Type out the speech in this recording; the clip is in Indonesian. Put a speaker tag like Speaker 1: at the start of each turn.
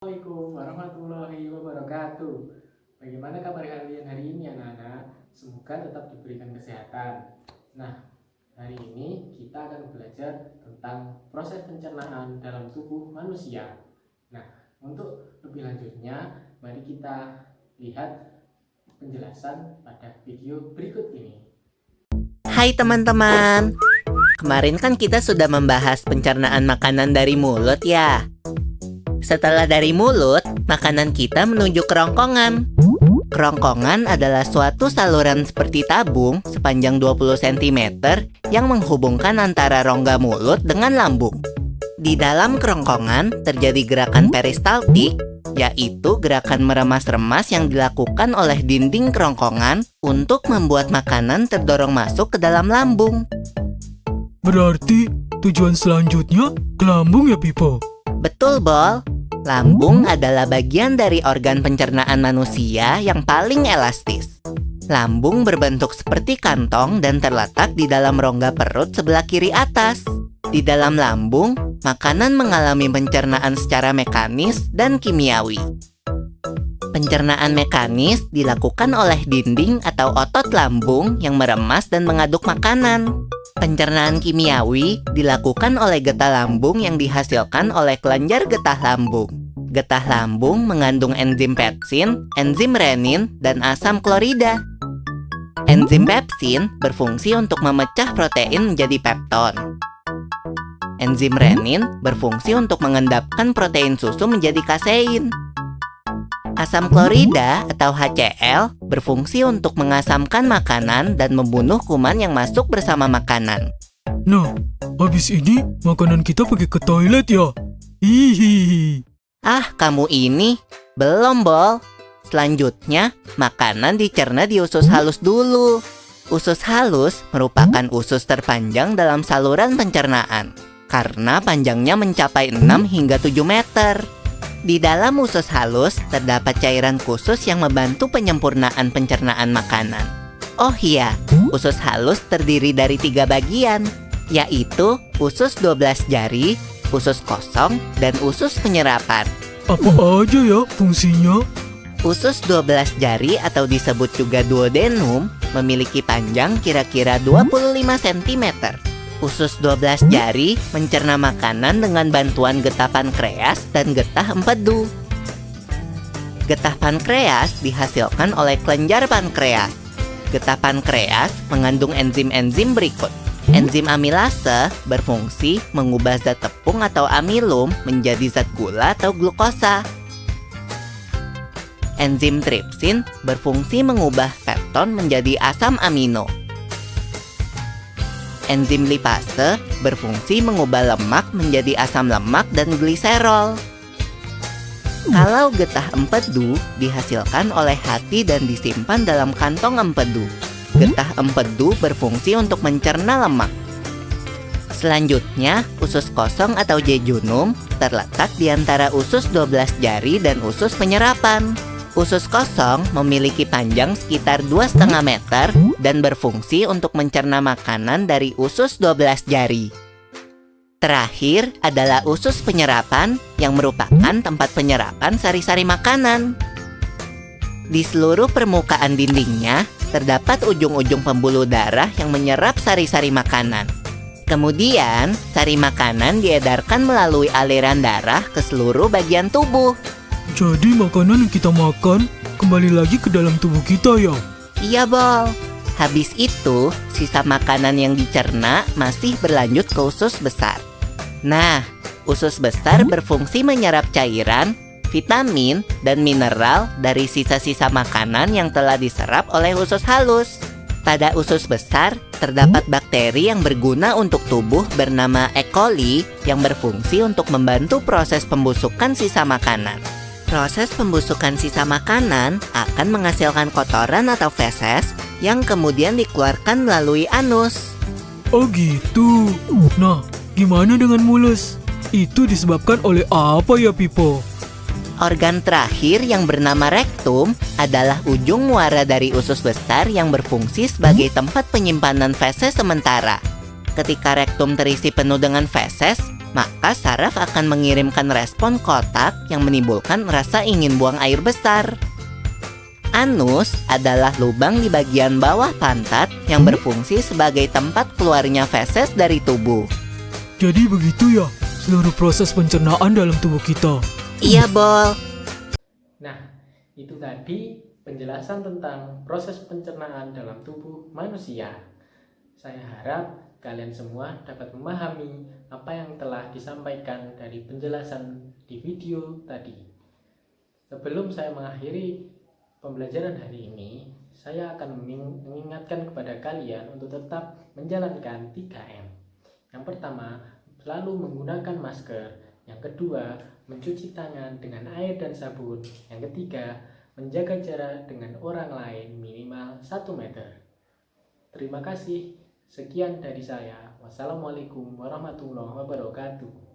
Speaker 1: Assalamualaikum warahmatullahi wabarakatuh. Bagaimana kabar kalian hari ini anak-anak? Semoga tetap diberikan kesehatan. Nah, hari ini kita akan belajar tentang proses pencernaan dalam tubuh manusia. Nah, untuk lebih lanjutnya, mari kita lihat penjelasan pada video berikut ini.
Speaker 2: Hai teman-teman, kemarin kan kita sudah membahas pencernaan makanan dari mulut ya. Setelah dari mulut, makanan kita menuju kerongkongan. Kerongkongan adalah suatu saluran seperti tabung sepanjang 20 cm yang menghubungkan antara rongga mulut dengan lambung. Di dalam kerongkongan terjadi gerakan peristaltik, yaitu gerakan meremas-remas yang dilakukan oleh dinding kerongkongan untuk membuat makanan terdorong masuk ke dalam lambung.
Speaker 3: Berarti tujuan selanjutnya ke lambung ya, Pipo?
Speaker 2: Betul, Bol. Lambung adalah bagian dari organ pencernaan manusia yang paling elastis. Lambung berbentuk seperti kantong dan terletak di dalam rongga perut sebelah kiri atas. Di dalam lambung, makanan mengalami pencernaan secara mekanis dan kimiawi. Pencernaan mekanis dilakukan oleh dinding atau otot lambung yang meremas dan mengaduk makanan. Pencernaan kimiawi dilakukan oleh getah lambung yang dihasilkan oleh kelenjar getah lambung. Getah lambung mengandung enzim pepsin, enzim renin, dan asam klorida. Enzim pepsin berfungsi untuk memecah protein menjadi pepton. Enzim renin berfungsi untuk mengendapkan protein susu menjadi kasein. Asam klorida atau HCl berfungsi untuk mengasamkan makanan dan membunuh kuman yang masuk bersama makanan.
Speaker 3: Nah, habis ini makanan kita pergi ke toilet ya? Hihihi.
Speaker 2: Ah, kamu ini belum, Bol. Selanjutnya, makanan dicerna di usus halus dulu. Usus halus merupakan usus terpanjang dalam saluran pencernaan karena panjangnya mencapai 6 hingga 7 meter. Di dalam usus halus terdapat cairan khusus yang membantu penyempurnaan pencernaan makanan. Oh iya, usus halus terdiri dari 3 bagian, yaitu usus 12 jari, usus kosong, dan usus penyerapan.
Speaker 3: Apa aja ya fungsinya?
Speaker 2: Usus 12 jari atau disebut juga duodenum memiliki panjang kira-kira 25 cm. Usus 12 jari mencerna makanan dengan bantuan getah pankreas dan getah empedu. Getah pankreas dihasilkan oleh kelenjar pankreas. Getah pankreas mengandung enzim-enzim berikut. Enzim amilase berfungsi mengubah zat tepung atau amilum menjadi zat gula atau glukosa. Enzim tripsin berfungsi mengubah pepton menjadi asam amino. Enzim lipase berfungsi mengubah lemak menjadi asam lemak dan gliserol. Kalau getah empedu dihasilkan oleh hati dan disimpan dalam kantong empedu. Getah empedu berfungsi untuk mencerna lemak. Selanjutnya, usus kosong atau jejunum terletak di antara usus 12 jari dan usus penyerapan. Usus kosong memiliki panjang sekitar 2,5 meter dan berfungsi untuk mencerna makanan dari usus 12 jari. Terakhir adalah usus penyerapan yang merupakan tempat penyerapan sari-sari makanan. Di seluruh permukaan dindingnya terdapat ujung-ujung pembuluh darah yang menyerap sari-sari makanan. Kemudian, sari makanan diedarkan melalui aliran darah ke seluruh bagian tubuh.
Speaker 3: Jadi makanan yang kita makan kembali lagi ke dalam tubuh kita ya?
Speaker 2: Iya, Bol. Habis itu, sisa makanan yang dicerna masih berlanjut ke usus besar. Nah, usus besar berfungsi menyerap cairan, vitamin, dan mineral dari sisa-sisa makanan yang telah diserap oleh usus halus. Pada usus besar, terdapat bakteri yang berguna untuk tubuh bernama E. coli yang berfungsi untuk membantu proses pembusukan sisa makanan. Proses pembusukan sisa makanan akan menghasilkan kotoran atau feses yang kemudian dikeluarkan melalui anus.
Speaker 3: Oh gitu. Nah, gimana dengan mulus? Itu disebabkan oleh apa ya, Pipo?
Speaker 2: Organ terakhir yang bernama rektum adalah ujung muara dari usus besar yang berfungsi sebagai tempat penyimpanan feses sementara. Ketika rektum terisi penuh dengan feses, maka saraf akan mengirimkan respon ke otak yang menimbulkan rasa ingin buang air besar. Anus adalah lubang di bagian bawah pantat yang berfungsi sebagai tempat keluarnya feses dari tubuh.
Speaker 3: Jadi begitu ya, seluruh proses pencernaan dalam tubuh kita.
Speaker 2: Iya, Bol.
Speaker 1: Nah, itu tadi penjelasan tentang proses pencernaan dalam tubuh manusia. Saya harap kalian semua dapat memahami apa yang telah disampaikan dari penjelasan di video tadi. Sebelum saya mengakhiri pembelajaran hari ini, saya akan mengingatkan kepada kalian untuk tetap menjalankan 3M. Yang pertama, selalu menggunakan masker. Yang kedua, mencuci tangan dengan air dan sabun. Yang ketiga, menjaga jarak dengan orang lain minimal 1 meter. Terima kasih. Sekian dari saya. Wassalamualaikum warahmatullahi wabarakatuh.